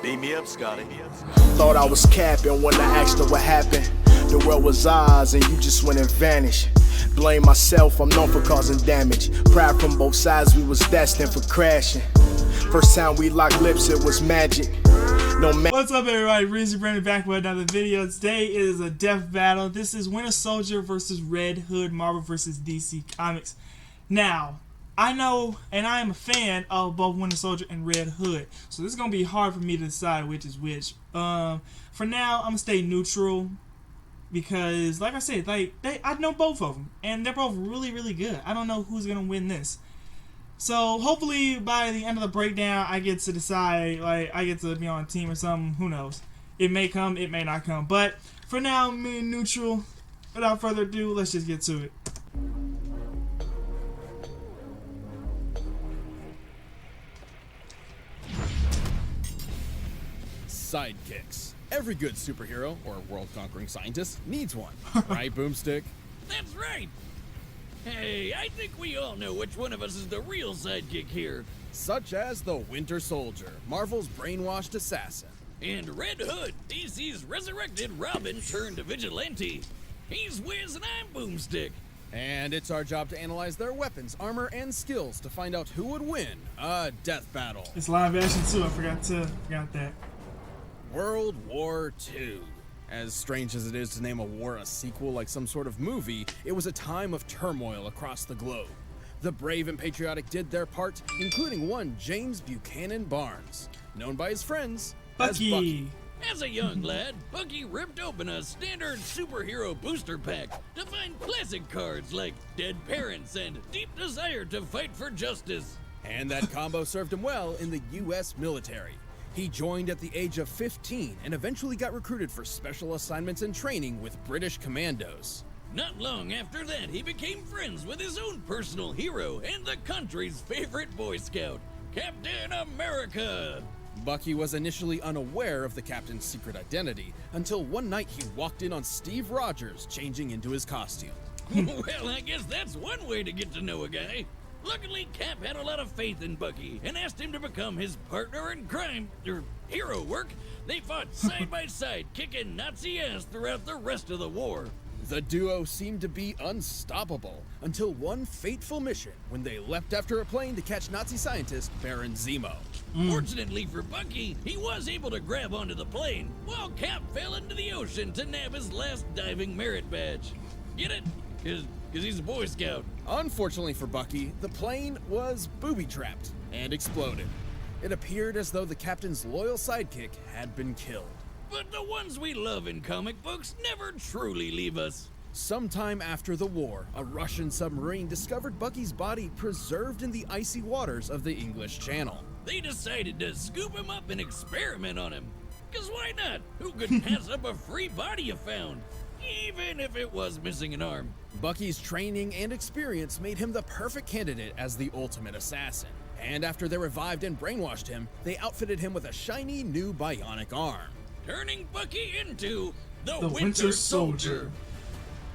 Beat me up, Scotty. Thought I was capping when I asked her what happened. The world was ours and you just went and vanished. Blame myself, I'm known for causing damage. Pride from both sides, we was destined for crashing. First time we locked lips, it was magic. What's up, everybody? Breezy bringing back with another video. Today it is a death battle. This is Winter Soldier versus Red Hood, Marvel versus DC Comics. Now, I know, and I am a fan of both Winter Soldier and Red Hood, so this is gonna be hard for me to decide which is which. For now, I'm gonna stay neutral because, like I said, I know both of them, and they're both really, really good. I don't know who's gonna win this. So hopefully by the end of the breakdown, I get to decide, I get to be on a team or something. Who knows? It may come, it may not come. But for now, me neutral. Without further ado, let's just get to it. Sidekicks. Every good superhero or world-conquering scientist needs one, right, Boomstick? That's right. Hey, I think we all know which one of us is the real sidekick here. Such as the Winter Soldier, Marvel's brainwashed assassin. And Red Hood, DC's resurrected Robin turned vigilante. He's Wiz and I'm Boomstick. And it's our job to analyze their weapons, armor, and skills to find out who would win a death battle. It's live action too, I forgot that. World War II. As strange as it is to name a war a sequel like some sort of movie, it was a time of turmoil across the globe. The brave and patriotic did their part, including one James Buchanan Barnes, known by his friends as Bucky. As a young lad, Bucky ripped open a standard superhero booster pack to find classic cards like Dead Parents and Deep Desire to Fight for Justice. And that combo served him well in the U.S. military. He joined at the age of 15 and eventually got recruited for special assignments and training with British commandos. Not long after that, he became friends with his own personal hero and the country's favorite Boy Scout, Captain America. Bucky was initially unaware of the captain's secret identity until one night he walked in on Steve Rogers changing into his costume. Well, I guess that's one way to get to know a guy. Luckily, Cap had a lot of faith in Bucky and asked him to become his partner in crime, or hero work. They fought side by side, kicking Nazi ass throughout the rest of the war. The duo seemed to be unstoppable until one fateful mission when they leapt after a plane to catch Nazi scientist Baron Zemo. Fortunately for Bucky, he was able to grab onto the plane, while Cap fell into the ocean to nab his last diving merit badge. Get it? Because he's a Boy Scout. Unfortunately for Bucky, the plane was booby-trapped and exploded. It appeared as though the captain's loyal sidekick had been killed. But the ones we love in comic books never truly leave us. Sometime after the war, a Russian submarine discovered Bucky's body preserved in the icy waters of the English Channel. They decided to scoop him up and experiment on him. 'Cause why not? Who could pass up a free body you found? Even if it was missing an arm. Bucky's training and experience made him the perfect candidate as the ultimate assassin. And after they revived and brainwashed him, they outfitted him with a shiny new bionic arm, turning Bucky into the Winter Soldier.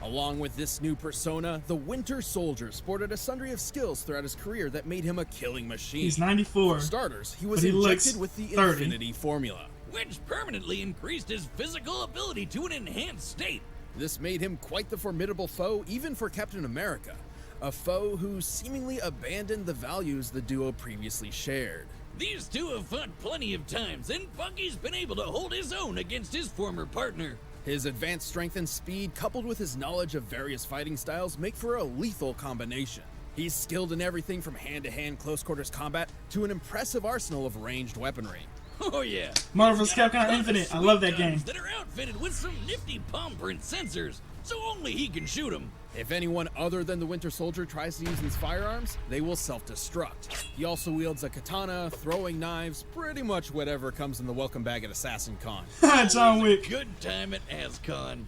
Along with this new persona, the Winter Soldier sported a sundry of skills throughout his career that made him a killing machine. He's 94. For starters, he was but he injected with the 30. Infinity Formula, which permanently increased his physical ability to an enhanced state. This made him quite the formidable foe even for Captain America, a foe who seemingly abandoned the values the duo previously shared. These two have fought plenty of times, and Bucky's been able to hold his own against his former partner. His advanced strength and speed, coupled with his knowledge of various fighting styles, make for a lethal combination. He's skilled in everything from hand-to-hand close-quarters combat to an impressive arsenal of ranged weaponry. Oh yeah, Marvel's Capcom Infinite. I love that game. That are outfitted with some nifty palm print sensors, so only he can shoot them. If anyone other than the Winter Soldier tries to use these firearms, they will self-destruct. He also wields a katana, throwing knives, pretty much whatever comes in the welcome bag at Assassin Con. John Wick. Good time at ASCON.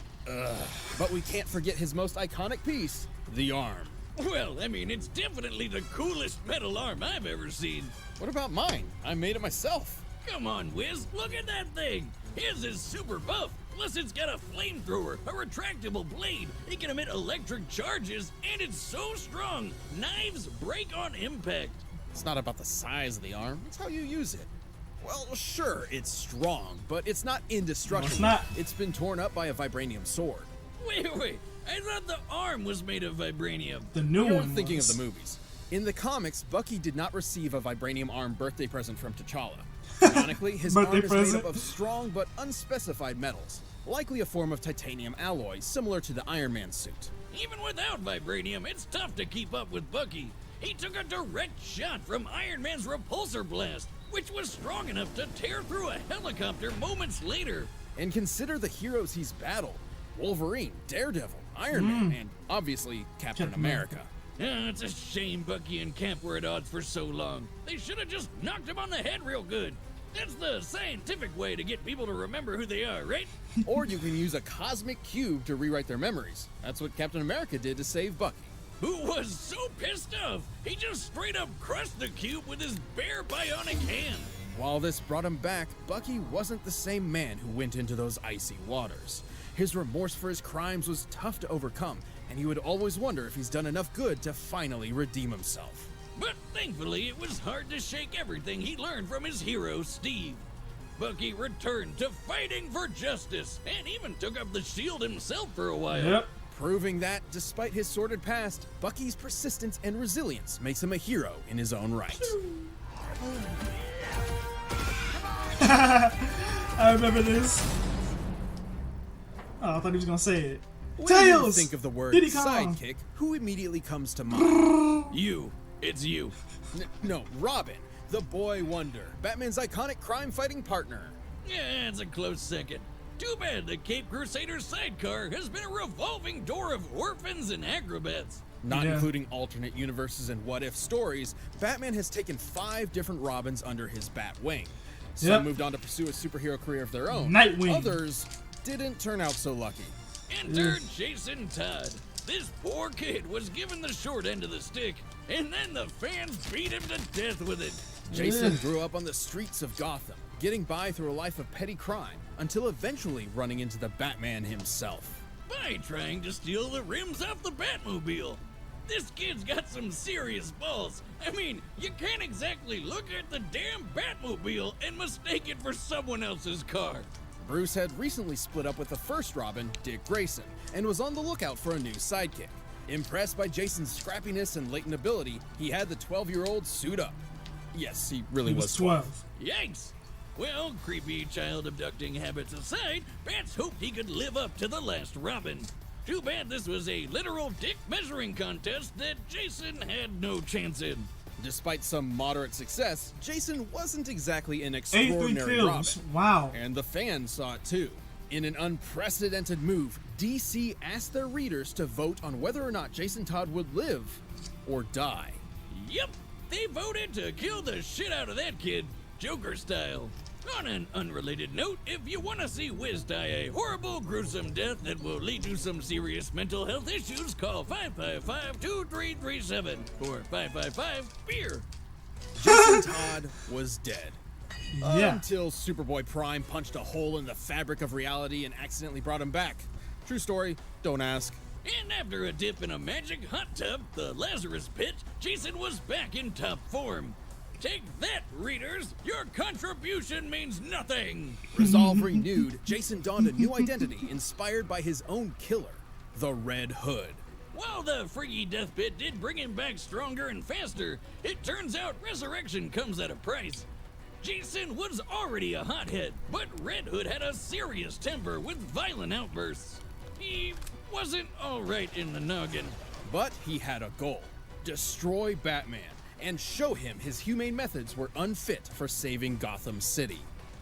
But we can't forget his most iconic piece, the arm. Well, I mean, it's definitely the coolest metal arm I've ever seen. What about mine? I made it myself. Come on, Wiz, look at that thing. His is super buff. Plus, it's got a flamethrower, a retractable blade. It can emit electric charges, and it's so strong, knives break on impact. It's not about the size of the arm, it's how you use it. Well, sure, it's strong, but it's not indestructible. No, it's not. It's been torn up by a vibranium sword. Wait. I thought the arm was made of vibranium. The new You're one thinking was. of the movies. In the comics, Bucky did not receive a vibranium arm birthday present from T'Challa. Ironically, his arm Birthday is made present? up of strong but unspecified metals, likely a form of titanium alloy similar to the Iron Man suit. Even without vibranium, it's tough to keep up with Bucky. He took a direct shot from Iron Man's repulsor blast, which was strong enough to tear through a helicopter moments later. And consider the heroes he's battled: Wolverine, Daredevil, Iron Man, and obviously Captain America. It's a shame Bucky and Cap were at odds for so long. They should have just knocked him on the head real good. That's the scientific way to get people to remember who they are, right? Or you can use a cosmic cube to rewrite their memories. That's what Captain America did to save Bucky. Who was so pissed off, he just straight up crushed the cube with his bare bionic hand. While this brought him back, Bucky wasn't the same man who went into those icy waters. His remorse for his crimes was tough to overcome, and he would always wonder if he's done enough good to finally redeem himself. But thankfully, it was hard to shake everything he learned from his hero, Steve. Bucky returned to fighting for justice, and even took up the shield himself for a while. Yep. Proving that, despite his sordid past, Bucky's persistence and resilience makes him a hero in his own right. I remember this. Oh, I thought he was gonna say it. When Tails! you think of the word Diddy Kong. sidekick, who immediately comes to mind? You. It's you. No, Robin, the boy wonder, Batman's iconic crime-fighting partner. Yeah, it's a close second. Too bad the Cape Crusader's sidecar has been a revolving door of orphans and acrobats. Not Yeah. including alternate universes and what-if stories, Batman has taken 5 different Robins under his bat wing. Some Yep. moved on to pursue a superhero career of their own. Nightwing. Others didn't turn out so lucky. Enter Jason Todd. This poor kid was given the short end of the stick, and then the fans beat him to death with it. Jason Yeah. grew up on the streets of Gotham, getting by through a life of petty crime, until eventually running into the Batman himself. By trying to steal the rims off the Batmobile. This kid's got some serious balls. I mean, you can't exactly look at the damn Batmobile and mistake it for someone else's car. Bruce had recently split up with the first Robin, Dick Grayson, and was on the lookout for a new sidekick. Impressed by Jason's scrappiness and latent ability, he had the 12-year-old suit up. Yes, he really He was 12. Yikes! Well, creepy child abducting habits aside, Bats hoped he could live up to the last Robin. Too bad this was a literal dick measuring contest that Jason had no chance in. Despite some moderate success, Jason wasn't exactly an 83 extraordinary kills. Robin. Wow. And the fans saw it too. In an unprecedented move, DC asked their readers to vote on whether or not Jason Todd would live or die. Yep, they voted to kill the shit out of that kid, Joker style. On an unrelated note, if you want to see Wiz die a horrible, gruesome death that will lead to some serious mental health issues, call 555-2337 or 555-BEER. Jason Todd was dead. Yeah. Until Superboy Prime punched a hole in the fabric of reality and accidentally brought him back. True story, don't ask. And after a dip in a magic hot tub, the Lazarus Pit, Jason was back in top form. Take that, readers! Your contribution means nothing! Resolve renewed, Jason donned a new identity inspired by his own killer, the Red Hood. While the freaky death pit did bring him back stronger and faster, it turns out resurrection comes at a price. Jason was already a hothead, but Red Hood had a serious temper with violent outbursts. He wasn't alright in the noggin. But he had a goal: destroy Batman and show him his humane methods were unfit for saving Gotham City.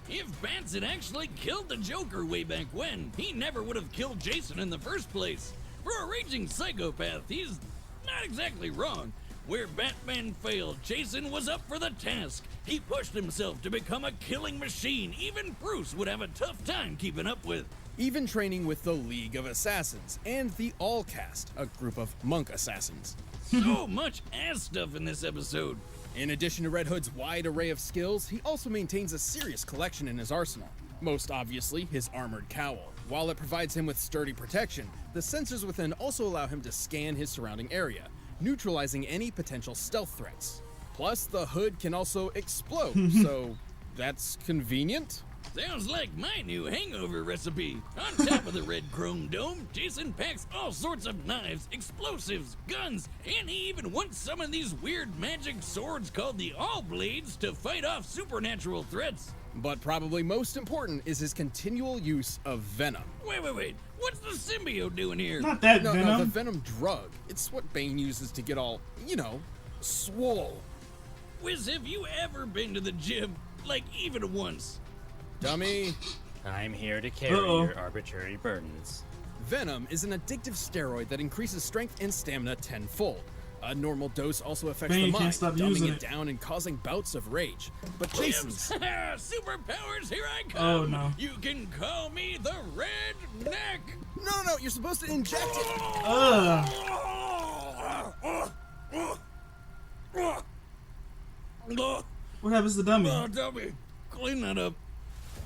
If Bats had actually killed the Joker way back when, he never would have killed Jason in the first place. For a raging psychopath, he's not exactly wrong. Where Batman failed, Jason was up for the task. He pushed himself to become a killing machine even Bruce would have a tough time keeping up with. Even training with the League of Assassins and the All Cast, a group of monk assassins. So much ass stuff in this episode. In addition to Red Hood's wide array of skills, he also maintains a serious collection in his arsenal. Most obviously, his armored cowl. While it provides him with sturdy protection, the sensors within also allow him to scan his surrounding area, neutralizing any potential stealth threats. Plus, the hood can also explode, so That's convenient. Sounds like my new hangover recipe. On top of the red chrome dome, Jason packs all sorts of knives, explosives, guns, and he even wants some of these weird magic swords called the All Blades to fight off supernatural threats. But probably most important is his continual use of venom. Wait. What's the symbiote doing here? Not that No, Venom. the venom drug. It's what Bane uses to get all, swole. Wiz, have you ever been to the gym? Like, even once? Dummy. I'm here to carry your arbitrary burdens. Venom is an addictive steroid that increases strength and stamina tenfold. A normal dose also affects Bane the can't mind, stop dumbing using it it. down and causing bouts of rage. But Jason's... Superpowers, here I come! Oh, no. You can call me the Red Neck! No, you're supposed to inject it! Ugh. What happens to Dummy? Oh, Dummy, clean that up.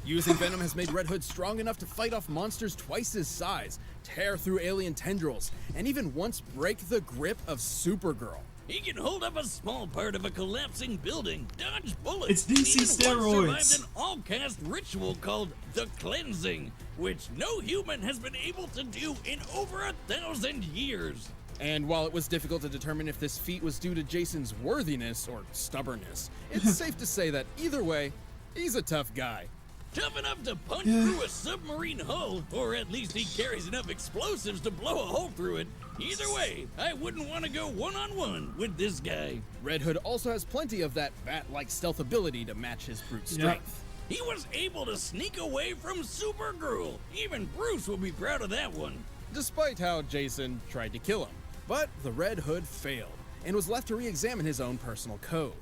Using Venom has made Red Hood strong enough to fight off monsters twice his size, tear through alien tendrils, and even once break the grip of Supergirl. He can hold up a small part of a collapsing building, dodge bullets. It's DC and even once steroids. survived an all-cast ritual called the Cleansing, which no human has been able to do in over 1,000 years. And while it was difficult to determine if this feat was due to Jason's worthiness or stubbornness, it's safe to say that either way, he's a tough guy. Tough enough to punch through a submarine hull, or at least he carries enough explosives to blow a hole through it. Either way, I wouldn't want to go one-on-one with this guy. Red Hood also has plenty of that bat-like stealth ability to match his brute strength. He was able to sneak away from Supergirl. Even Bruce will be proud of that one. Despite how Jason tried to kill him. But the Red Hood failed, and was left to re-examine his own personal code.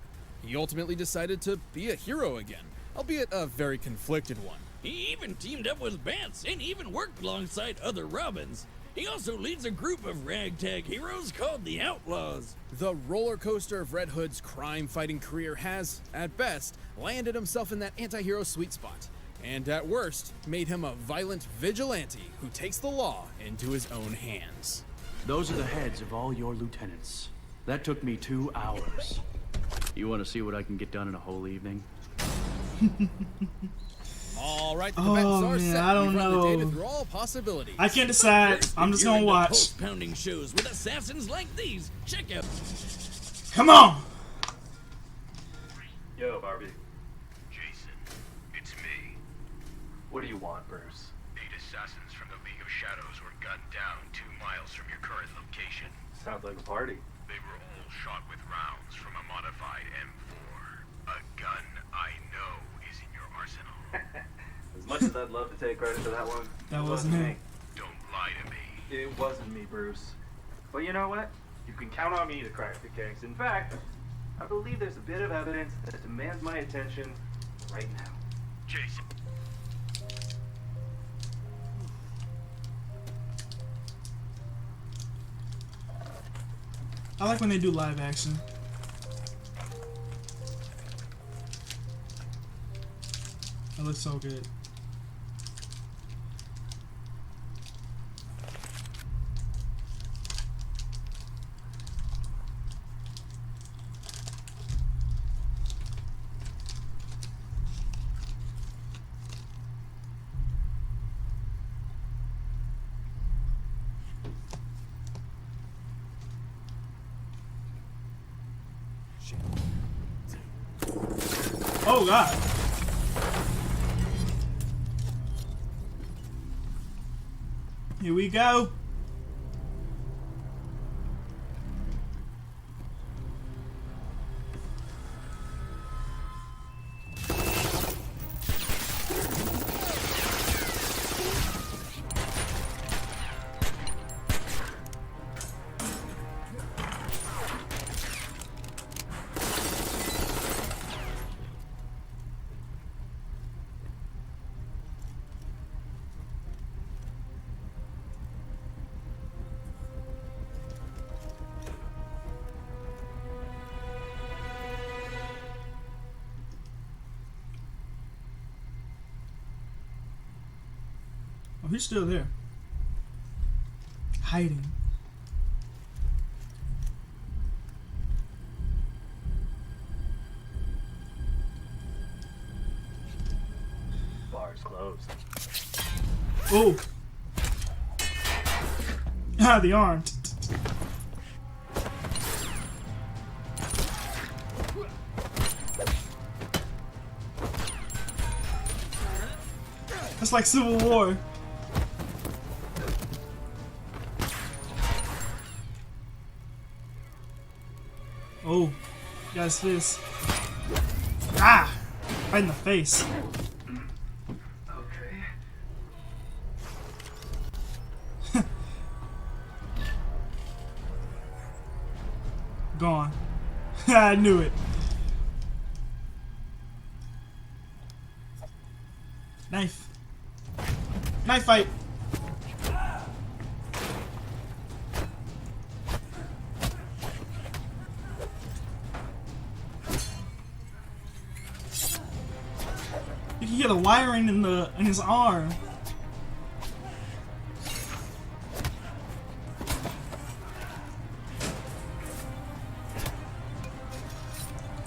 He ultimately decided to be a hero again, albeit a very conflicted one. He even teamed up with Bats and even worked alongside other Robins. He also leads a group of ragtag heroes called the Outlaws. The roller coaster of Red Hood's crime-fighting career has, at best, landed himself in that anti-hero sweet spot, and at worst, made him a violent vigilante who takes the law into his own hands. Those are the heads of all your lieutenants. That took me 2 hours. You want to see what I can get done in a whole evening? All right, the Oh, bets are man, set. I don't We've run the data know. through all possibilities. I can't decide. I'm just gonna watch. Post-pounding shows with assassins like these. Check out. Come on. Yo, Barbie. Jason, it's me. What do you want, Bruce? 8 assassins from the League of Shadows were gunned down 2 miles from your current location. Sounds like a party. They were all shot with rounds from a modified M4. A gun I know is in your arsenal. As much as I'd love to take credit for that one, That it wasn't him. Don't lie to me. It wasn't me, Bruce. But you know what? You can count on me to crack the case. In fact, I believe there's a bit of evidence that demands my attention right now. Jason. I like when they do live action. That looks so good. Oh God. Here we go. Oh, he's still there. Hiding. door's closed. Oh. Ah, the arm. That's like Civil War. Oh, got his fist. Ah! Right in the face. Okay. Gone. I knew it. Knife. Knife fight. You can get a wiring in his arm.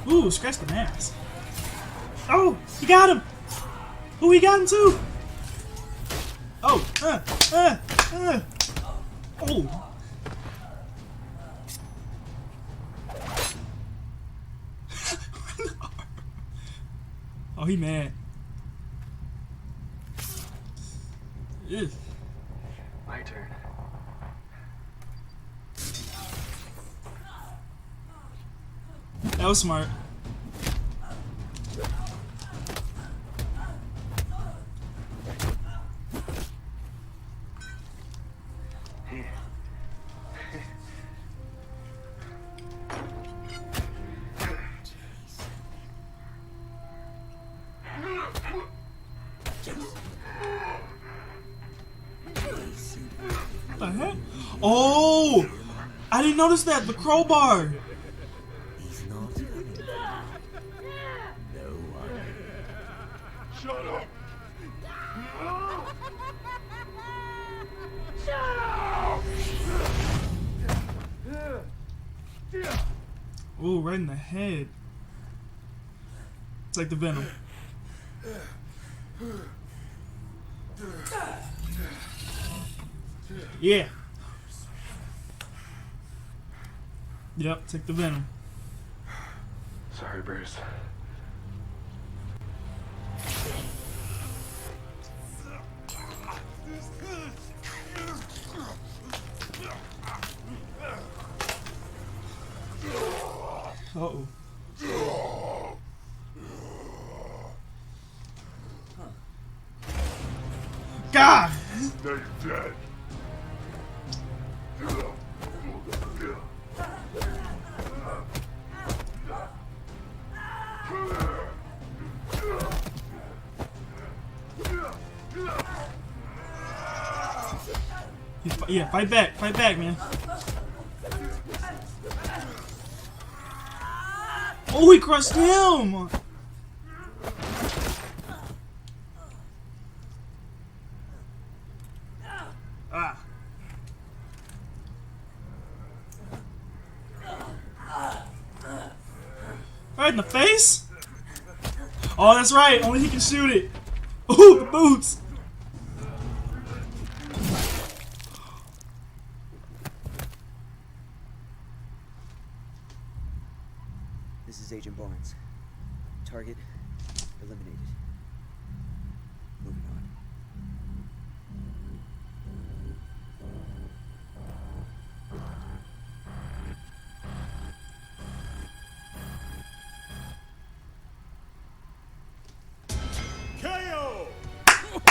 Ooh, scratch the mask. Oh, he got him. Who he got him to? Oh, oh. Oh, he mad. Ugh. My turn. That was smart. What the heck? Oh! I didn't notice that. The crowbar. Ooh, right in the head. It's like the venom. Yeah. Yep, take the venom. Sorry, Bruce. Uh-oh. God! They're dead. Yeah, fight back, man. Oh, he crushed him! Ah. Right in the face? Oh, that's right. Only he can shoot it. Ooh, the boots. This is Agent Barnes. Target eliminated. Moving on.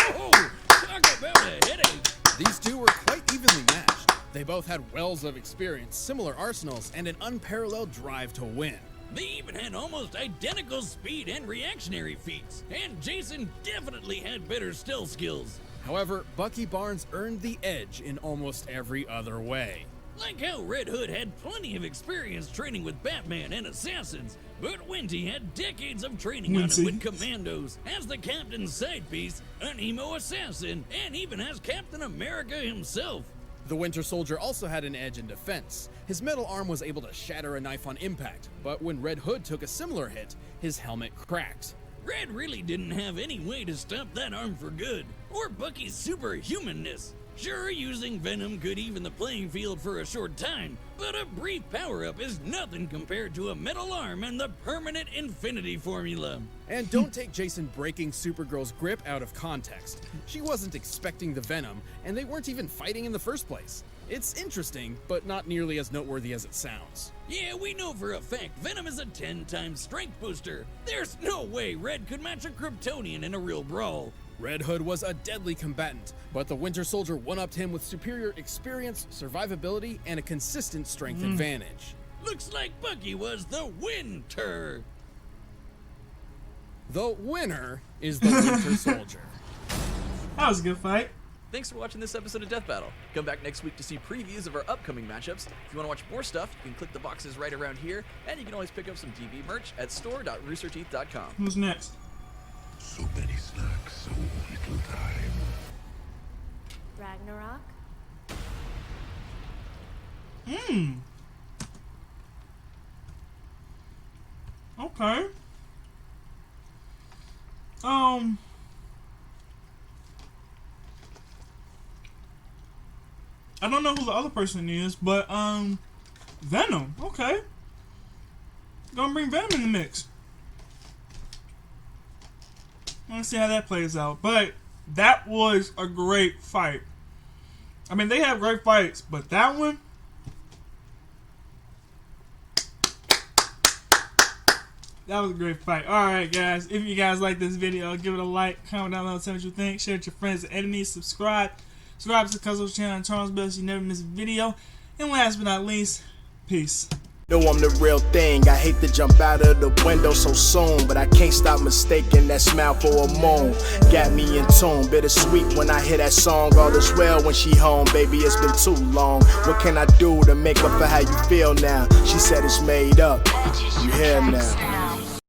Oh, talk about a headache. These two were quite evenly matched. They both had wells of experience, similar arsenals, and an unparalleled drive to win. They even had almost identical speed and reactionary feats, and Jason definitely had better stealth skills. However, Bucky Barnes earned the edge in almost every other way. Like how Red Hood had plenty of experience training with Batman and assassins, but Winty had decades of training on it with commandos, as the captain's side piece, an emo assassin, and even as Captain America himself. The Winter Soldier also had an edge in defense. His metal arm was able to shatter a knife on impact, but when Red Hood took a similar hit, his helmet cracked. Red really didn't have any way to stop that arm for good, or Bucky's superhumanness. Sure, using Venom could even the playing field for a short time, but a brief power-up is nothing compared to a metal arm and the permanent infinity formula. And don't take Jason breaking Supergirl's grip out of context. She wasn't expecting the Venom, and they weren't even fighting in the first place. It's interesting, but not nearly as noteworthy as it sounds. Yeah, we know for a fact Venom is a 10-time strength booster. There's no way Red could match a Kryptonian in a real brawl. Red Hood was a deadly combatant, but the Winter Soldier one-upped him with superior experience, survivability, and a consistent strength advantage. Looks like Bucky was the winter. The winner is the Winter Soldier. That was a good fight. Thanks for watching this episode of Death Battle. Come back next week to see previews of our upcoming matchups. If you want to watch more stuff, you can click the boxes right around here, and you can always pick up some TV merch at store.roosterteeth.com. Who's next? So many snacks, so little time. Ragnarok? Okay. I don't know who the other person is, but Venom. Okay. Gonna bring Venom in the mix. Let's see how that plays out. But that was a great fight. I mean, they have great fights, but that one, that was a great fight. Alright, guys. If you guys like this video, give it a like, comment down below, tell me what you think, share it with your friends and enemies, subscribe to the Cuzzo's channel and turn on the bell so you never miss a video. And last but not least, peace. Know I'm the real thing. I hate to jump out of the window so soon, but I can't stop mistaking that smile for a moon. Got me in tune, bittersweet when I hear that song. All is well when she home, baby, it's been too long. What can I do to make up for how you feel now? She said it's made up. You here now.